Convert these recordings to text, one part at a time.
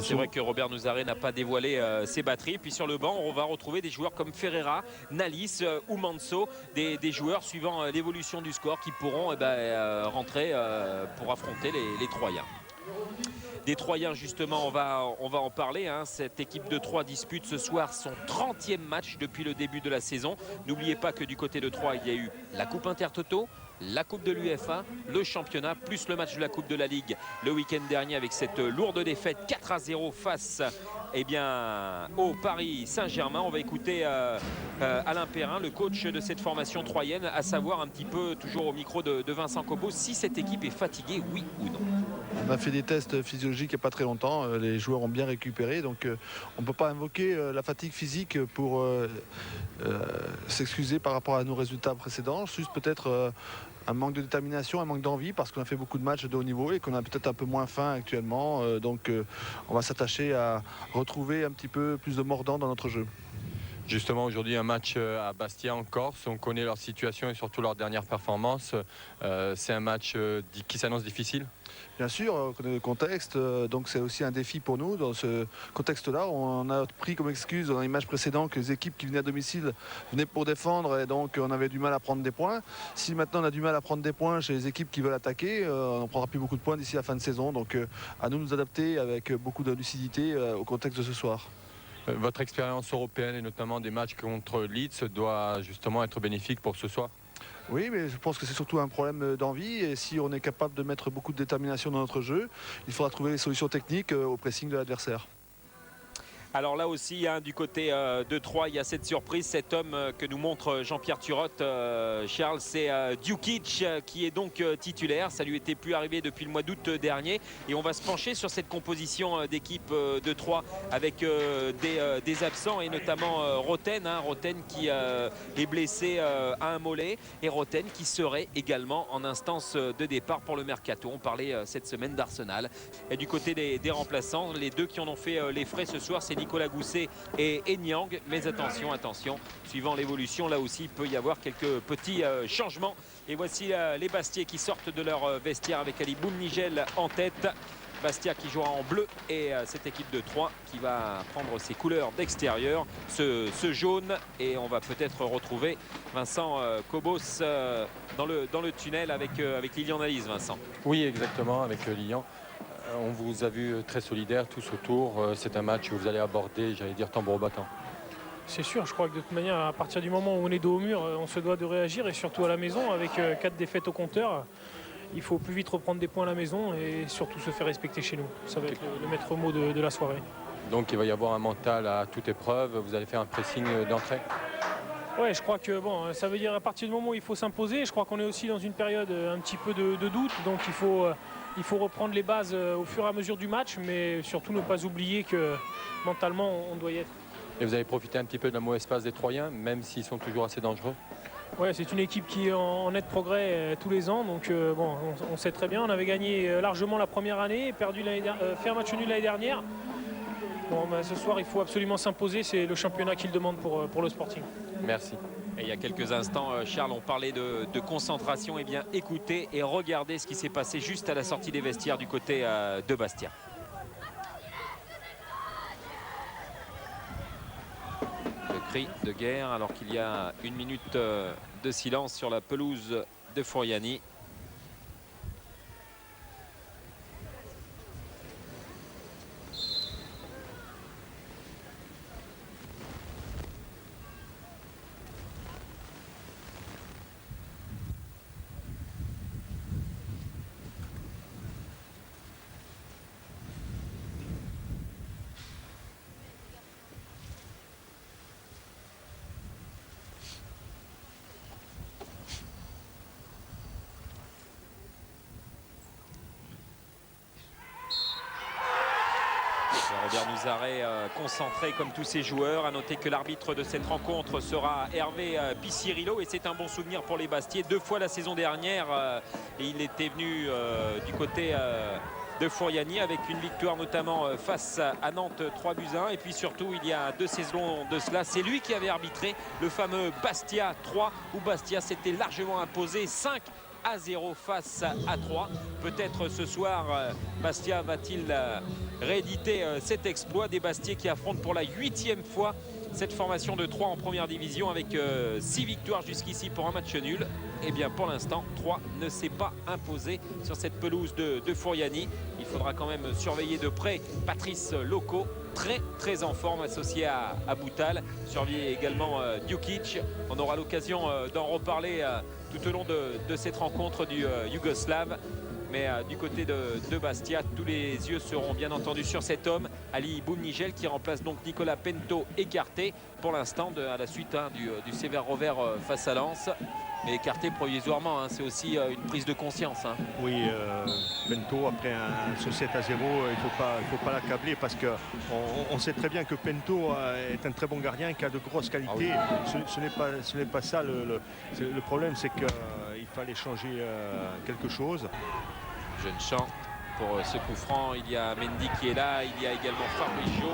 C'est vrai que Robert Nouzaré n'a pas dévoilé ses batteries. Puis sur le banc, on va retrouver des joueurs comme Ferreira, Nalis ou Manso, des joueurs suivant l'évolution du score qui pourront rentrer pour affronter les Troyens. Des Troyens, justement, on va en parler. Cette équipe de Troyes dispute ce soir son 30e match depuis le début de la saison. N'oubliez pas que du côté de Troyes, il y a eu la Coupe Intertoto, la Coupe de l'UEFA, le championnat, plus le match de la Coupe de la Ligue le week-end dernier avec cette lourde défaite 4-0 face au Paris Saint-Germain. On va écouter Alain Perrin, le coach de cette formation troyenne, à savoir un petit peu, toujours au micro de Vincent Cobos, si cette équipe est fatiguée, oui ou non. On a fait des tests physiologiques il n'y a pas très longtemps. Les joueurs ont bien récupéré. Donc on ne peut pas invoquer la fatigue physique pour s'excuser par rapport à nos résultats précédents. Juste peut-être un manque de détermination, un manque d'envie parce qu'on a fait beaucoup de matchs de haut niveau et qu'on a peut-être un peu moins faim actuellement. Donc on va s'attacher à retrouver un petit peu plus de mordant dans notre jeu. Justement, aujourd'hui, un match à Bastia en Corse. On connaît leur situation et surtout leur dernière performance. C'est un match qui s'annonce difficile. Bien sûr, on connaît le contexte, donc c'est aussi un défi pour nous. Dans ce contexte-là, on a pris comme excuse dans les matchs précédents que les équipes qui venaient à domicile venaient pour défendre et donc on avait du mal à prendre des points. Si maintenant on a du mal à prendre des points chez les équipes qui veulent attaquer, on ne prendra plus beaucoup de points d'ici la fin de saison. Donc à nous de nous adapter avec beaucoup de lucidité au contexte de ce soir. Votre expérience européenne et notamment des matchs contre Leeds doit justement être bénéfique pour ce soir. Oui, mais je pense que c'est surtout un problème d'envie et si on est capable de mettre beaucoup de détermination dans notre jeu, il faudra trouver des solutions techniques au pressing de l'adversaire. Alors là aussi, du côté de Troyes, il y a cette surprise, cet homme que nous montre Jean-Pierre Turotte, Charles, c'est Djukic qui est donc titulaire. Ça lui était plus arrivé depuis le mois d'août dernier. Et on va se pencher sur cette composition d'équipe de Troyes avec des absents et notamment Roten. Roten qui est blessé à un mollet et Roten qui serait également en instance de départ pour le mercato. On parlait cette semaine d'Arsenal. Et du côté des remplaçants, les deux qui en ont fait les frais ce soir, c'est Nicolas Gousset et Nyang. Mais attention, suivant l'évolution, là aussi, il peut y avoir quelques petits changements. Et voici les Bastiais qui sortent de leur vestiaire avec Ali Boumnigel en tête. Bastia qui jouera en bleu et cette équipe de Troyes qui va prendre ses couleurs d'extérieur, ce jaune. Et on va peut-être retrouver Vincent Cobos dans le tunnel avec Lilian Nalis, Vincent. Oui, exactement, avec Lilian. On vous a vu très solidaire tous autour. C'est un match où vous allez aborder, j'allais dire, tambour battant. C'est sûr, je crois que de toute manière, à partir du moment où on est dos au mur, on se doit de réagir et surtout à la maison avec 4 défaites au compteur. Il faut plus vite reprendre des points à la maison et surtout se faire respecter chez nous. Ça va être le maître mot de la soirée. Donc il va y avoir un mental à toute épreuve. Vous allez faire un pressing d'entrée. Ouais, je crois que ça veut dire à partir du moment où il faut s'imposer. Je crois qu'on est aussi dans une période un petit peu de doute. Donc il faut reprendre les bases au fur et à mesure du match, mais surtout ne pas oublier que mentalement on doit y être. Et vous avez profité un petit peu de la mauvaise passe des Troyens, même s'ils sont toujours assez dangereux. Ouais, c'est une équipe qui est en net progrès tous les ans, donc on sait très bien. On avait gagné largement la première année, fait un match nul l'année dernière. Ce soir, il faut absolument s'imposer. C'est le championnat qui le demande pour le Sporting. Merci. Et il y a quelques instants, Charles, on parlait de concentration. Eh bien, écoutez et regardez ce qui s'est passé juste à la sortie des vestiaires du côté de Bastia. Le cri de guerre alors qu'il y a 1 minute de silence sur la pelouse de Furiani. Robert Nouzaré concentré comme tous ses joueurs. À noter que l'arbitre de cette rencontre sera Hervé Picirillo et c'est un bon souvenir pour les Bastiais. 2 fois la saison dernière et il était venu du côté de Furiani avec une victoire notamment face à Nantes 3-1 et puis surtout il y a 2 saisons de cela, c'est lui qui avait arbitré le fameux Bastia 3 où Bastia s'était largement imposé 5 1-0 face à 3. Peut-être ce soir, Bastia va-t-il rééditer cet exploit des Bastiais qui affrontent pour la 8e fois cette formation de 3 en première division avec 6 victoires jusqu'ici pour un match nul. Et bien pour l'instant, 3 ne s'est pas imposé sur cette pelouse de Fouriani. Il faudra quand même surveiller de près Patrice Loco, très en forme, associé à Boutal. Surveiller également Djukic. On aura l'occasion d'en reparler tout au long de cette rencontre du Yougoslave. Mais du côté de Bastia, tous les yeux seront bien entendu sur cet homme, Ali Boumnigel, qui remplace donc Nicolas Pento écarté pour l'instant à la suite du sévère revers face à Lens. Mais écarté provisoirement, c'est aussi une prise de conscience. Oui, Pento, après ce 7-0, il faut pas l'accabler parce qu'on sait très bien que Pento est un très bon gardien qui a de grosses qualités. Ah oui. Ce n'est pas ça. Le problème, c'est qu'il fallait changer quelque chose. Jeune Champ pour ce coup franc. Il y a Mendy qui est là. Il y a également Fabrizio.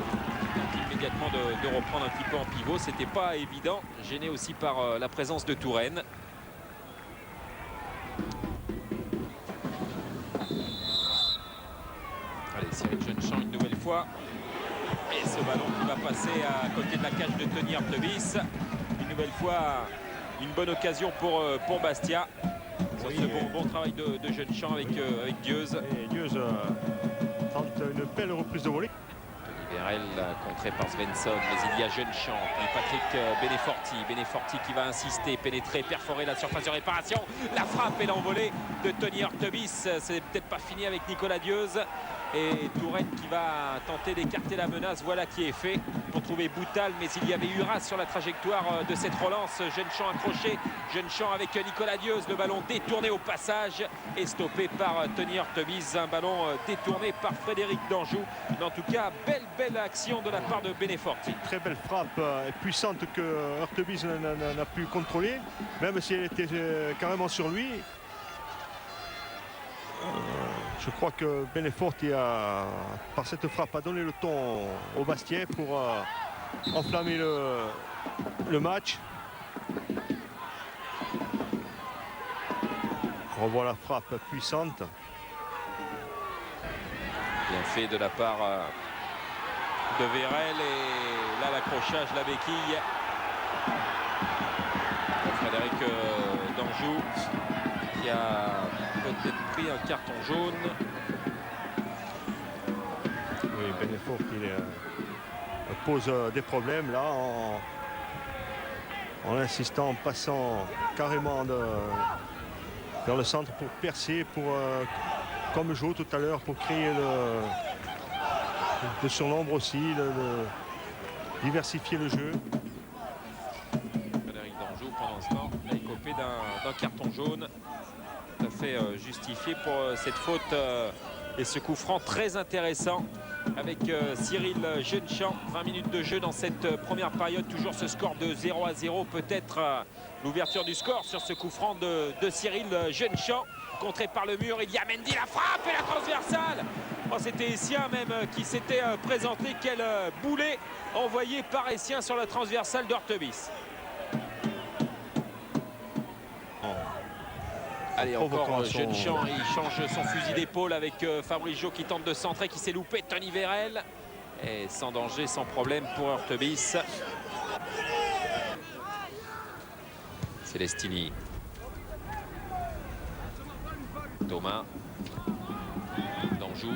Immédiatement de reprendre un petit peu en pivot. C'était pas évident. Gêné aussi par la présence de Touraine. Allez, Cyril Jeune-Champ une nouvelle fois. Et ce ballon qui va passer à côté de la cage de Tony Artebis. Une nouvelle fois, une bonne occasion pour Bastia. Sur ce bon travail de Jeune-Champ avec Dieuze. Et Dieuze tente une belle reprise de volée. Verrel contré par Svensson, mais il y a Jeune-Champ, puis Patrick Beneforti qui va insister, pénétrer, perforer la surface de réparation. La frappe et l'envolée de Tony Artebis. C'est peut-être pas fini avec Nicolas Dieuze. Et Touraine qui va tenter d'écarter la menace. Voilà qui est fait pour trouver Boutal. Mais il y avait Uras sur la trajectoire de cette relance. Jeune-Champ accroché. Jeune-Champ avec Nicolas Dieuze. Le ballon détourné au passage et stoppé par Tony Artebis. Un ballon détourné par Frédéric Danjou. Mais en tout cas, belle action de la part de Beneforti. Très belle frappe puissante que Artebis n'a pu contrôler. Même si elle était carrément sur lui. Je crois que Beneforti par cette frappe, a donné le ton au Bastia pour enflammer le match. On voit la frappe puissante. Bien fait de la part de Vérel. Et là, l'accrochage, la béquille. Frédéric Danjou qui a peut-être pris un carton jaune. Oui, Beneforti pose des problèmes là en insistant, en passant carrément vers le centre pour percer, comme Jo tout à l'heure, pour créer le surnombre aussi, diversifier le jeu. Frédéric Danjou, pendant ce temps, a écopé d'un carton jaune. Tout à fait justifié pour cette faute et ce coup franc très intéressant avec Cyril Jeune-Champ. 20 minutes de jeu dans cette première période, toujours ce score de 0-0. Peut-être l'ouverture du score sur ce coup franc de Cyril Jeune-Champ, contré par le mur. Il y a Mendy, la frappe et la transversale. Oh, c'était Essien même qui s'était présenté. Quel boulet envoyé par Essien sur la transversale d'Artebis. Allez, encore Jeune-Champ, il change son fusil d'épaule avec Fabrizio qui tente de centrer, qui s'est loupé. Tony Vérel. Et sans danger, sans problème pour Artebis. Celestini. Thomas. Danjou.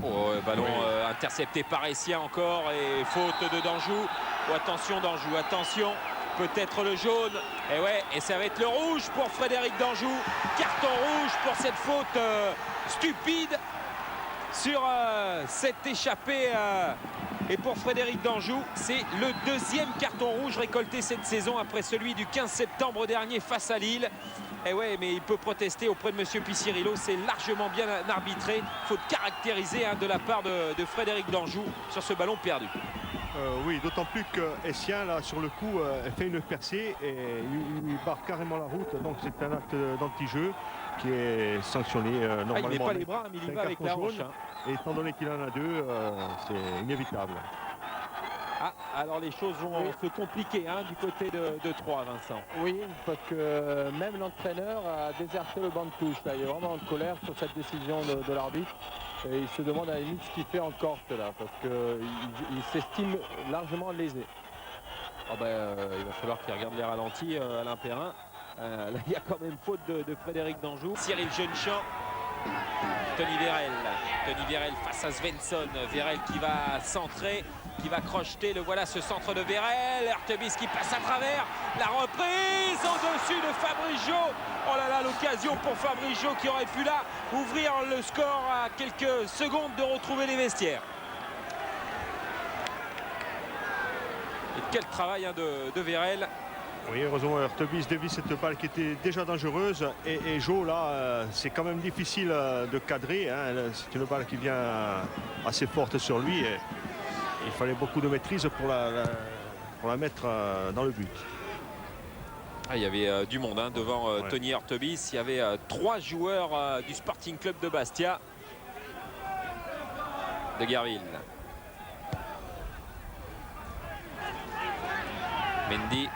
Oh, ballon intercepté par Essien encore. Et faute de Danjou. Oh, attention Danjou, attention. Peut-être le jaune. Et ouais, et ça va être le rouge pour Frédéric Danjou. Carton rouge pour cette faute stupide sur cette échappée. Et pour Frédéric Danjou, c'est le deuxième carton rouge récolté cette saison après celui du 15 septembre dernier face à Lille. Et ouais, mais il peut protester auprès de Monsieur Picirillo. C'est largement bien arbitré. Faute caractérisée de la part de Frédéric Danjou sur ce ballon perdu. Oui, d'autant plus que Essien, là, sur le coup, fait une percée et il barre carrément la route. Donc c'est un acte d'anti-jeu qui est sanctionné normalement. Il met pas les bras, mais il y va avec la hanche. Et étant donné qu'il en a deux, c'est inévitable. Ah, alors les choses vont se compliquer hein, du côté de Troyes, Vincent. Oui, parce que même l'entraîneur a déserté le banc de touche. Là. Il est vraiment en colère sur cette décision de l'arbitre. Et il se demande à la limite ce qu'il fait en Corse là, parce qu'il s'estime largement lésé. Oh ben, il va falloir qu'il regarde les ralentis, Alain Perrin. Là, il y a quand même faute de Frédéric Danjou. Cyril Jeunechamp, Tony Vérel face à Svensson. Vérel qui va centrer, qui va crocheter. Le voilà, ce centre de Vérel. Hurtebis qui passe à travers. La reprise au-dessus de Fabrice Jo. Oh là là, l'occasion pour Fabrice Jo qui aurait pu là ouvrir le score à quelques secondes de retrouver les vestiaires. Et quel travail hein, de Vérel. Oui, heureusement, Hurtebis dévie cette balle qui était déjà dangereuse. Et Jo, là, c'est quand même difficile de cadrer. Hein. C'est une balle qui vient assez forte sur lui. Et il fallait beaucoup de maîtrise pour la mettre dans le but. Ah, il y avait du monde hein, devant Ouais. Tony Hurtebis. Il y avait 3 joueurs du Sporting Club de Bastia. De Guerville. Mendy.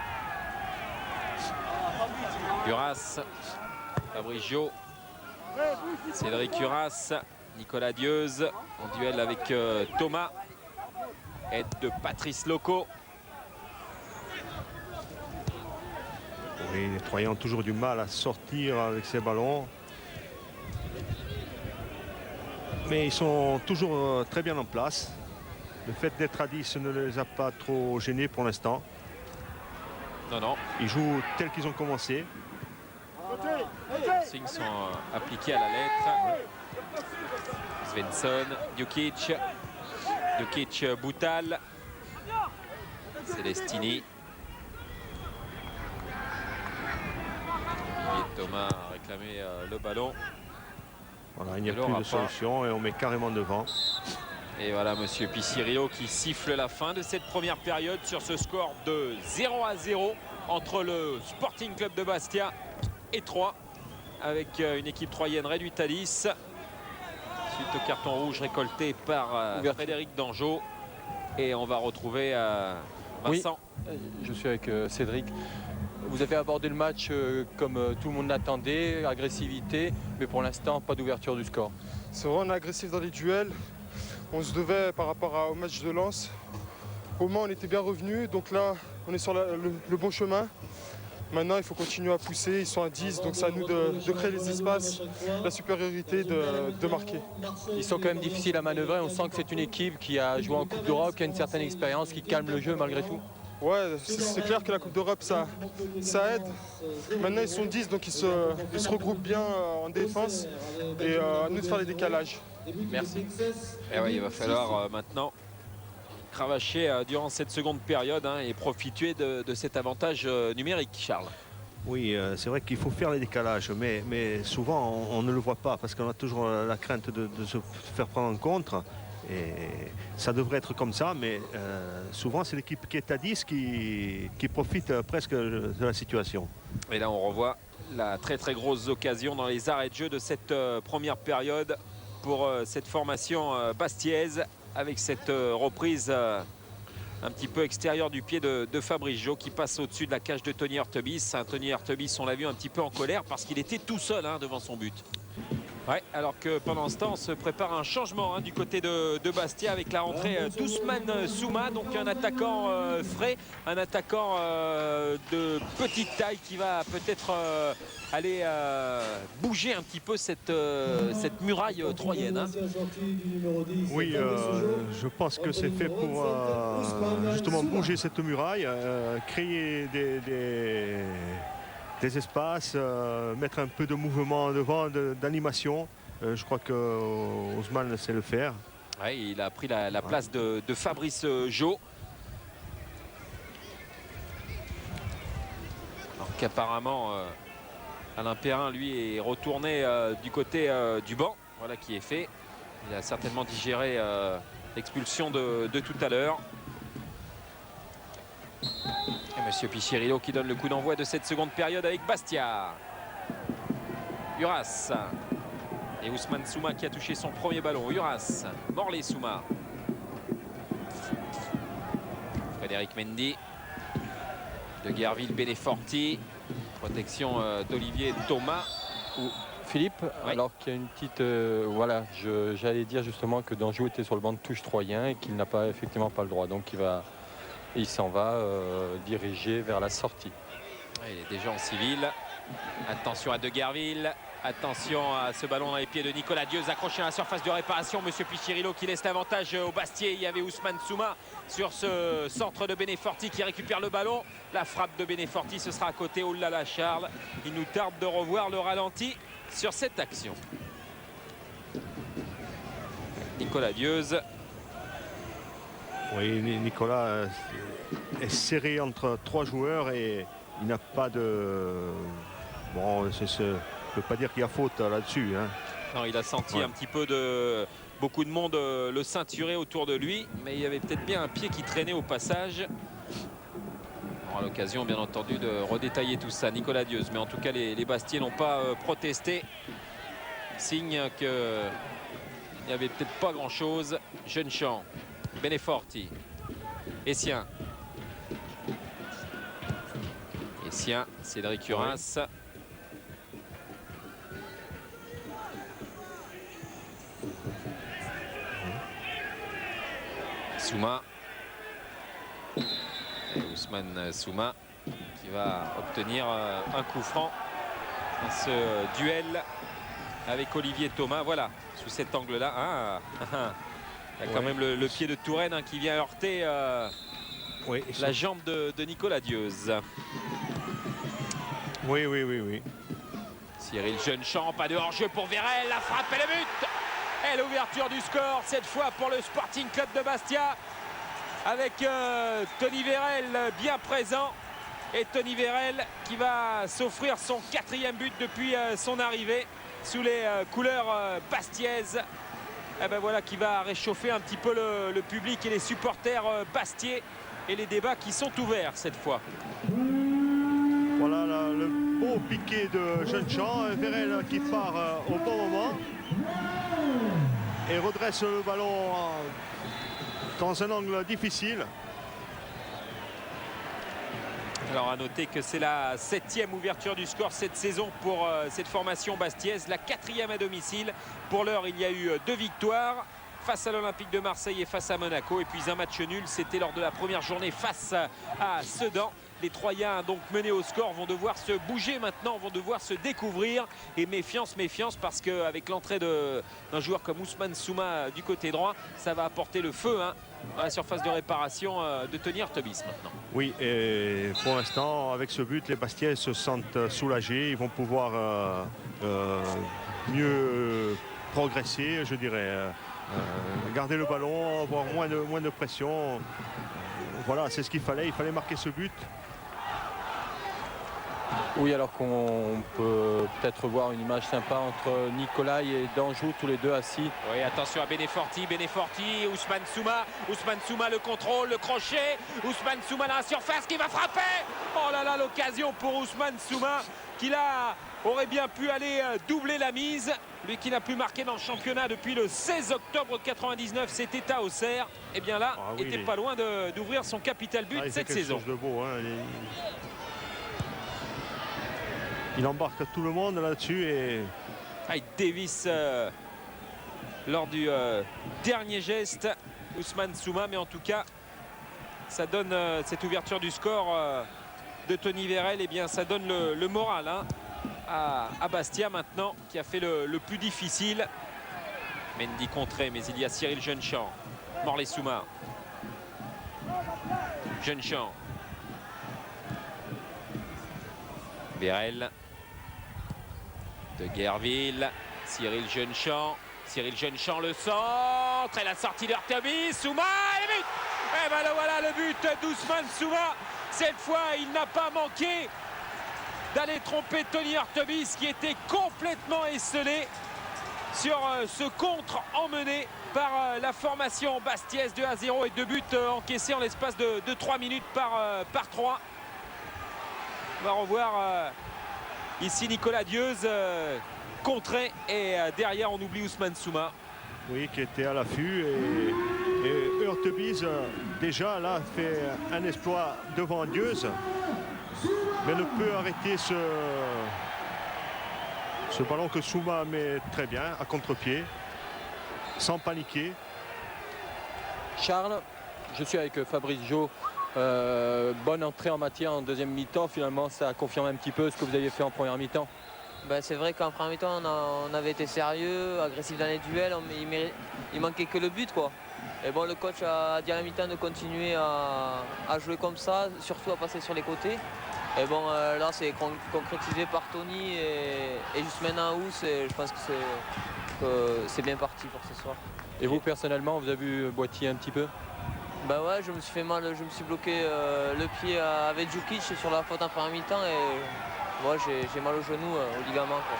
Uras, Fabrice Jo, Cédric Uras, Nicolas Dieuze en duel avec Thomas. Aide de Patrice Loco. Oui, les Troyens ont toujours du mal à sortir avec ces ballons. Mais ils sont toujours très bien en place. Le fait d'être à 10 ne les a pas trop gênés pour l'instant. Non, non. Ils jouent tels qu'ils ont commencé. Les signes sont appliqués à la lettre. Svensson, Djukic, Boutal, Celestini. Et Thomas a réclamé le ballon. Voilà, il n'y a Il plus aura de pas. solution et on met carrément devant. Et voilà Monsieur Picirillo qui siffle la fin de cette première période sur ce score de 0-0 entre le Sporting Club de Bastia et Troyes, avec une équipe troyenne réduite à 10 suite au carton rouge récolté par Frédéric Danjou. Et on va retrouver Vincent. Oui, je suis avec Cédric. Vous avez abordé le match comme tout le monde l'attendait, agressivité, mais pour l'instant pas d'ouverture du score. C'est vrai, on est agressif dans les duels. On se devait par rapport au match de Lens. Au Mans, on était bien revenus, donc là, on est sur le bon chemin. Maintenant, il faut continuer à pousser. Ils sont à 10, donc c'est à nous de créer les espaces, la supériorité, de marquer. Ils sont quand même difficiles à manœuvrer. On sent que c'est une équipe qui a joué en Coupe d'Europe, qui a une certaine expérience, qui calme le jeu malgré tout. Ouais, c'est clair que la Coupe d'Europe, ça aide. Maintenant, ils sont 10, donc ils se regroupent bien en défense. Et à nous de faire les décalages. Merci. Et ouais, il va falloir maintenant cravacher durant cette seconde période hein, et profiter de cet avantage numérique, Charles. Oui, c'est vrai qu'il faut faire les décalages, mais souvent on ne le voit pas parce qu'on a toujours la crainte de se faire prendre en contre. Et ça devrait être comme ça, mais souvent c'est l'équipe qui est à 10 qui profite presque de la situation. Et là on revoit la très grosse occasion dans les arrêts de jeu de cette première période pour cette formation bastiaise, avec cette reprise un petit peu extérieure du pied de Fabrice Jo qui passe au-dessus de la cage de Tony Hurtebis. Tony Hurtebis, on l'a vu un petit peu en colère parce qu'il était tout seul hein, devant son but. Ouais, alors que pendant ce temps, on se prépare un changement hein, du côté de Bastia avec la rentrée d'Ousmane Souma, donc un attaquant frais, un attaquant de petite taille qui va peut-être aller bouger un petit peu cette muraille troyenne. Hein. Oui, je pense que c'est fait pour justement bouger cette muraille, créer des espaces, mettre un peu de mouvement devant, d'animation. Je crois que Ousmane sait le faire. Ouais, il a pris la place de Fabrice Jo. Alors qu'apparemment, Alain Perrin, lui, est retourné du côté du banc. Voilà qui est fait. Il a certainement digéré l'expulsion de tout à l'heure. Et Monsieur Picirillo qui donne le coup d'envoi de cette seconde période avec Bastia. Uras. Et Ousmane Souma qui a touché son premier ballon. Uras. Morley Souma. Frédéric Mendy. De Guerville, Beneforti. Protection d'Olivier Thomas. Philippe, Oui. alors qu'il y a une petite... voilà, j'allais dire justement que Danjou était sur le banc de touche troyen et qu'il n'a pas effectivement pas le droit. Donc il s'en va diriger vers la sortie. Il est déjà en civil. Attention à De Guerville. Attention à ce ballon dans les pieds de Nicolas Dieuze, accroché à la surface de réparation. Monsieur Pichirilo qui laisse l'avantage au Bastier. Il y avait Ousmane Souma sur ce centre de Beneforti qui récupère le ballon. La frappe de Beneforti, ce sera à côté. Oh là là, Charles, il nous tarde de revoir le ralenti sur cette action. Nicolas Dieuze. Oui, Nicolas est serré entre 3 joueurs et il n'a pas de... Bon, je ne peux pas dire qu'il y a faute là-dessus. Hein. Non, il a senti un petit peu de... Beaucoup de monde le ceinturer autour de lui, mais il y avait peut-être bien un pied qui traînait au passage. On aura l'occasion, bien entendu, de redétailler tout ça. Nicolas Dieuze, mais en tout cas, les Bastiers n'ont pas protesté. Signe qu'il n'y avait peut-être pas grand-chose. Jeune-Champ, Beneforti, Essien. Essien, Cédric Urins. Souma. Et Ousmane Souma qui va obtenir un coup franc dans ce duel avec Olivier Thomas. Voilà, sous cet angle-là. Il y a quand même le pied de Touraine qui vient heurter la jambe de Nicolas Dieuze. Oui. Cyril Jeune-Champ, pas de hors-jeu pour Vérel. La frappe et le but. Et l'ouverture du score, cette fois pour le Sporting Club de Bastia. Avec Tony Vérel bien présent. Et Tony Vérel qui va s'offrir son 4e but depuis son arrivée sous les couleurs bastiaises. Et ben voilà qui va réchauffer un petit peu le public et les supporters bastiais. Et les débats qui sont ouverts cette fois. Voilà le beau piqué de Jeune-Champ. Vérel qui part au bon moment. Et redresse le ballon dans un angle difficile. Alors à noter que c'est la 7e ouverture du score cette saison pour cette formation bastiaise, la 4e à domicile. Pour l'heure, il y a eu 2 victoires face à l'Olympique de Marseille et face à Monaco. Et puis un match nul, c'était lors de la première journée face à Sedan. Les Troyens, donc menés au score, vont devoir se bouger maintenant, vont devoir se découvrir. Et méfiance, parce qu'avec l'entrée d'un joueur comme Ousmane Souma du côté droit, ça va apporter le feu dans la surface de réparation de Tony Artebis maintenant. Oui, et pour l'instant, avec ce but, les Bastiais se sentent soulagés. Ils vont pouvoir mieux progresser, je dirais. Garder le ballon, avoir moins de pression. Voilà, c'est ce qu'il fallait. Il fallait marquer ce but. Oui, alors qu'on peut peut-être voir une image sympa entre Nicolas et Danjou, tous les deux assis. Oui, attention à Beneforti, Ousmane Souma, le contrôle, le crochet, Ousmane Souma dans la surface qui va frapper. Oh là là, l'occasion pour Ousmane Souma qui là aurait bien pu aller doubler la mise. Lui qui n'a plus marqué dans le championnat depuis le 16 octobre 99, c'était à Auxerre. Et bien là, était pas loin d'ouvrir son capital but cette saison. De beau, hein. Il embarque tout le monde là-dessus et Davis lors du dernier geste, Ousmane Souma, mais en tout cas ça donne cette ouverture du score de Tony Vérel, et bien ça donne le moral à Bastia maintenant, qui a fait le plus difficile. Mendy contré, mais il y a Cyril Jeune-Champ, Morley Souma, Jeune-Champ, Vérel, De Guerville, Cyril Jeune-Champ, le centre et la sortie d'Artebis, Souma et le but. Et ben voilà le but d'Ousmane Souma. Cette fois, il n'a pas manqué d'aller tromper Tony Artebis qui était complètement esselé sur ce contre emmené par la formation bastiaise. 2-0 et 2 buts encaissés en l'espace de 3 minutes par 3. On va revoir ici Nicolas Dieuze contré et derrière on oublie Ousmane Souma. oui, qui était à l'affût et Et Hurtebise, déjà là, fait un exploit devant Andieuse, mais ne peut arrêter ce ballon que Souma met très bien à contre-pied, sans paniquer. Charles, je suis avec Fabrice Jo. Bonne entrée en matière en deuxième mi-temps. Finalement, ça a confirmé un petit peu ce que vous aviez fait en première mi-temps. Ben, c'est vrai qu'en première mi-temps, on avait été sérieux, agressif dans les duels, mais il manquait que le but, quoi. Et bon, le coach a dit à la mi-temps de continuer à jouer comme ça, surtout à passer sur les côtés. Et bon, là, c'est concrétisé par Tony et juste maintenant je pense que c'est bien parti pour ce soir. Et vous, personnellement, vous avez vu Boitier un petit peu? Bah ouais, je me suis fait mal, je me suis bloqué le pied avec Djukic sur la faute en première mi-temps et moi j'ai mal au genou, au ligament, quoi.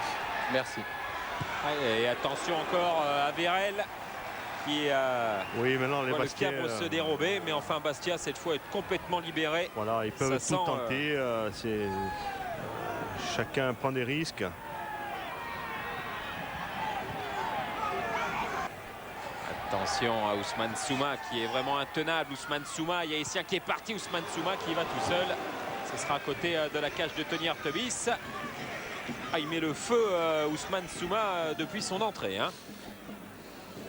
Merci. Et attention encore à Vérel qui Oui, maintenant les voit le Bastiais cabre se dérober, mais enfin Bastia cette fois est complètement libéré. voilà, ils peuvent Ça tout sent, tenter. Chacun prend des risques. Attention à Ousmane Souma qui est vraiment intenable. Ousmane Souma, il y a Essien qui est parti. Ousmane Souma qui va tout seul. Ce sera à côté de la cage de Tony Hurtebise. Ah, il met le feu Ousmane Souma depuis son entrée. Hein.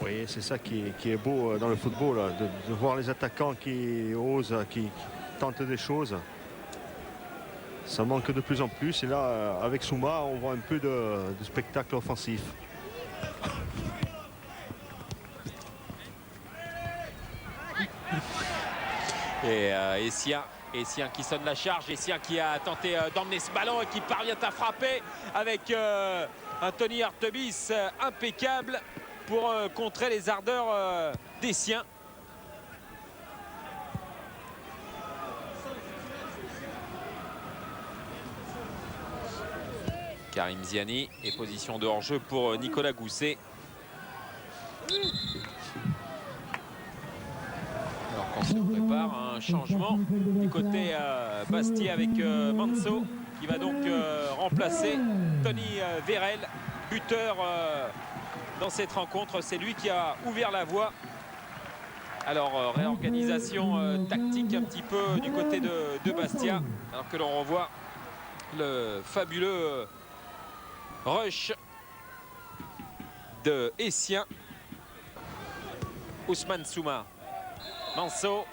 Oui, c'est ça qui est beau dans le football, là, de voir les attaquants qui osent, qui tentent des choses. Ça manque de plus en plus. Et là, avec Souma, on voit un peu de spectacle offensif. Et Essien qui sonne la charge. Essien qui a tenté d'emmener ce ballon et qui parvient à frapper avec un Tony Hurtebise impeccable pour contrer les ardeurs d'Essien. Karim Ziani et position de hors-jeu pour Nicolas Gousset. Alors qu'on se prépare un changement du côté Bastia avec Manso qui va donc remplacer Tony Vérel, buteur dans cette rencontre. C'est lui qui a ouvert la voie. Alors réorganisation tactique un petit peu du côté de Bastia, alors que l'on revoit le fabuleux rush de Essien. Ousmane Souma, Manso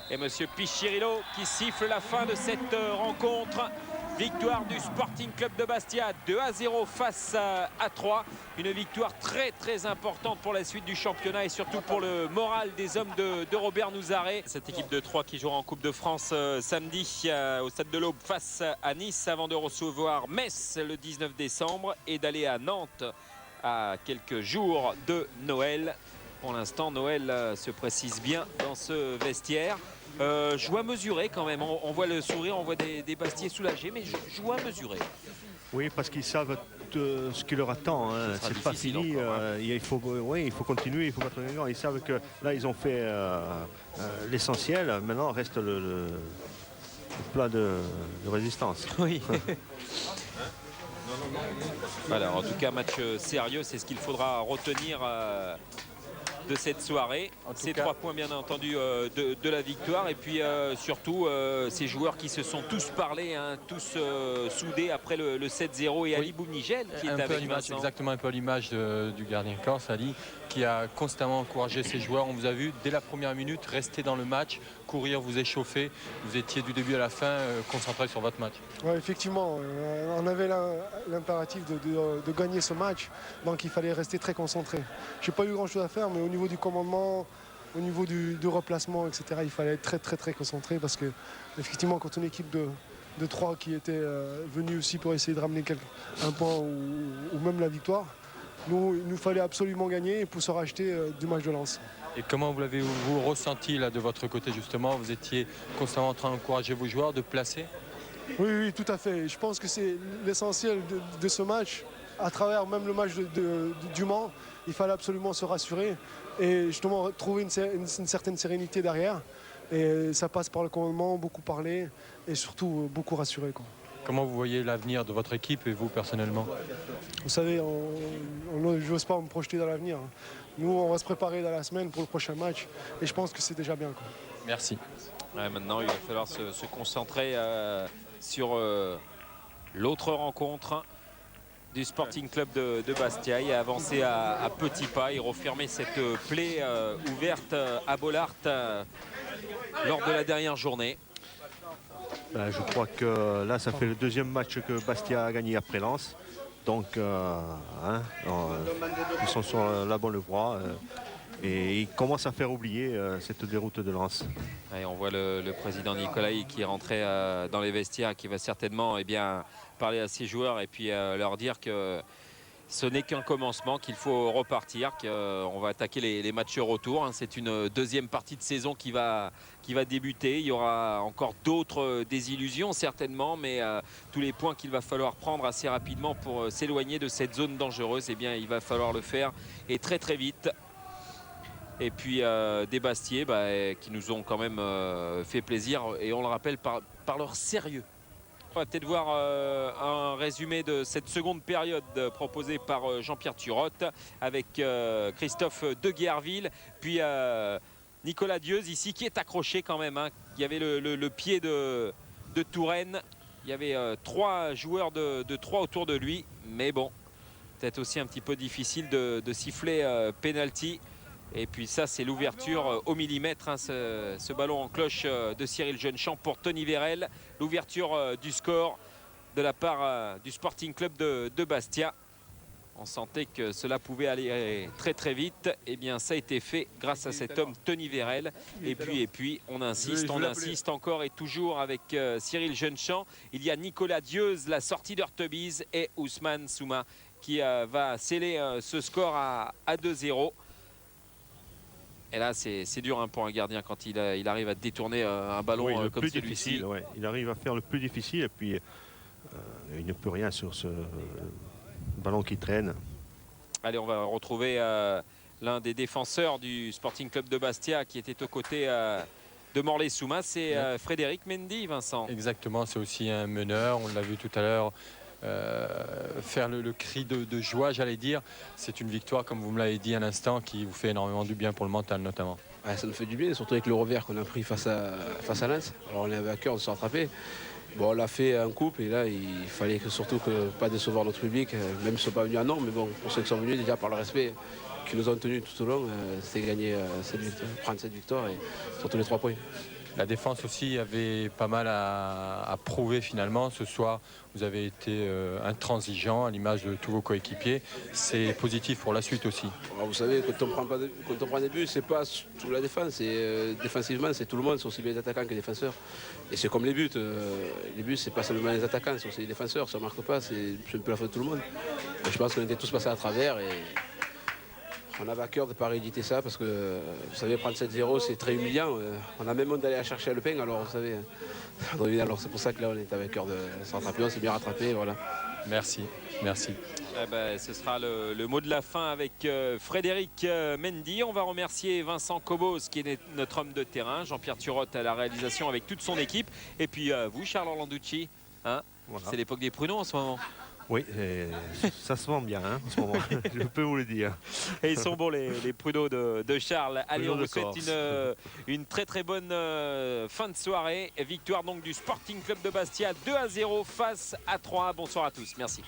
et Monsieur Pichirilo qui siffle la fin de cette rencontre. Victoire du Sporting Club de Bastia 2-0 face à 3. Une victoire très très importante pour la suite du championnat et surtout pour le moral des hommes de Robert Nouzaré. Cette équipe de 3 qui jouera en Coupe de France samedi au Stade de l'Aube face à Nice avant de recevoir Metz le 19 décembre et d'aller à Nantes à quelques jours de Noël. Pour l'instant, Noël se précise bien dans ce vestiaire. Joie mesurée quand même, on voit le sourire, on voit des Bastiais soulagés, mais joie mesurée. Oui, parce qu'ils savent ce qui leur attend. Hein. C'est pas fini. Encore, hein. Il faut continuer, il faut battre les gens. Ils savent que là, ils ont fait l'essentiel. Maintenant, reste le plat de résistance. Oui. Alors, en tout cas, match sérieux, c'est ce qu'il faudra retenir de cette soirée. Ces 3 points bien entendu de la victoire et puis surtout ces joueurs qui se sont tous parlé, hein, tous soudés après le 7-0 et Ali Boumnigel qui est avec Vincent. Exactement un peu à l'image du gardien corse, Ali, qui a constamment encouragé ses joueurs. On vous a vu dès la première minute rester dans le match, courir, vous échauffer. Vous étiez du début à la fin concentré sur votre match. Ouais, effectivement, on avait l'impératif de gagner ce match, donc il fallait rester très concentré. Je n'ai pas eu grand chose à faire, mais au niveau du commandement, au niveau du replacement, etc., il fallait être très très très concentré parce que effectivement quand une équipe de 3 qui était venue aussi pour essayer de ramener un point ou même la victoire, il nous fallait absolument gagner pour se racheter du match de Lens. Et comment vous l'avez-vous ressenti là de votre côté justement? Vous étiez constamment en train d'encourager vos joueurs, de placer? Oui, tout à fait. Je pense que c'est l'essentiel de ce match. À travers même le match du Mans, il fallait absolument se rassurer et justement trouver une certaine sérénité derrière. Et ça passe par le commandement, beaucoup parler et surtout beaucoup rassurer, quoi. Comment vous voyez l'avenir de votre équipe et vous personnellement? Vous savez, je n'ose pas me projeter dans l'avenir. Nous, on va se préparer dans la semaine pour le prochain match et je pense que c'est déjà bien, quoi. Merci. Ouais, maintenant, il va falloir se concentrer sur l'autre rencontre du Sporting Club de Bastia et avancer à petits pas et refermer cette plaie ouverte à Bollaert lors de la dernière journée. Je crois que là, ça fait le deuxième match que Bastia a gagné après Lens. Donc, ils sont sur la bonne voie. Et ils commencent à faire oublier cette déroute de Lens. Et on voit le président Nicolai qui est rentré dans les vestiaires, qui va certainement parler à ses joueurs et puis leur dire que ce n'est qu'un commencement, qu'il faut repartir, qu'on va attaquer les matchs retour. C'est une deuxième partie de saison qui va débuter. Il y aura encore d'autres désillusions certainement, mais tous les points qu'il va falloir prendre assez rapidement pour s'éloigner de cette zone dangereuse, eh bien, il va falloir le faire et très très vite. Et puis des Bastiais qui nous ont quand même fait plaisir et on le rappelle par leur sérieux. On va peut-être voir un résumé de cette seconde période proposée par Jean-Pierre Turotte avec Christophe de Guerville, puis Nicolas Dieuze ici qui est accroché quand même. Il y avait le pied de Touraine, il y avait 3 joueurs de 3 autour de lui, mais bon, peut-être aussi un petit peu difficile de siffler penalty. Et puis ça, c'est l'ouverture au millimètre, ce ballon en cloche de Cyril Jeunechamp pour Tony Vérel. L'ouverture du score de la part du Sporting Club de Bastia. On sentait que cela pouvait aller très très vite. Et bien ça a été fait grâce à cet homme Tony Vérel. Et puis on insiste encore et toujours avec Cyril Jeunechamp. Il y a Nicolas Dieuze, la sortie d'Hurtebise, et Ousmane Souma qui va sceller ce score à 2-0. Et là, c'est dur pour un gardien quand il arrive à détourner un ballon comme celui-ci. Ouais. Il arrive à faire le plus difficile et puis il ne peut rien sur ce ballon qui traîne. Allez, on va retrouver l'un des défenseurs du Sporting Club de Bastia qui était aux côtés de Morlaix Souma. C'est Frédéric Mendy, Vincent. Exactement, c'est aussi un meneur. On l'a vu tout à l'heure. Faire le cri de joie, j'allais dire. C'est une victoire, comme vous me l'avez dit à l'instant, qui vous fait énormément du bien pour le mental notamment. Ouais, ça nous fait du bien, surtout avec le revers qu'on a pris face à Lens. Alors on avait à cœur de se rattraper. Bon, on l'a fait en coupe et là il fallait surtout pas décevoir notre public, même s'ils ne sont pas venus à Nantes, mais bon, pour ceux qui sont venus déjà par le respect qu'ils nous ont tenu tout au long, c'est gagner prendre cette victoire et surtout les 3 points. La défense aussi avait pas mal à prouver finalement. Ce soir, vous avez été intransigeant à l'image de tous vos coéquipiers. C'est positif pour la suite aussi. Alors vous savez, quand on prend des buts, c'est pas toute la défense. Défensivement, c'est tout le monde, c'est aussi bien les attaquants que les défenseurs. Et c'est comme les buts. Les buts, c'est pas seulement les attaquants, c'est aussi les défenseurs. Si on ne marque pas, c'est un peu la faute de tout le monde. Et je pense qu'on était tous passés à travers. Et on avait à cœur de ne pas rééditer ça parce que, vous savez, prendre 7-0, c'est très humiliant. On a même honte d'aller chercher le pain, alors vous savez. Alors c'est pour ça que là, on est avec cœur de se rattraper, on s'est bien rattrapé, voilà. Merci. Ce sera le mot de la fin avec Frédéric Mendy. On va remercier Vincent Cobos qui est notre homme de terrain, Jean-Pierre Turotte à la réalisation avec toute son équipe. Et puis vous, Charles Orlanducci, voilà. C'est l'époque des pruneaux en ce moment. Oui, ça se vend bien en ce moment, je peux vous le dire. Et ils sont bons les pruneaux de Charles. Allez, on vous souhaite une très très bonne fin de soirée. Victoire donc du Sporting Club de Bastia 2-0 face à 3. Bonsoir à tous, merci.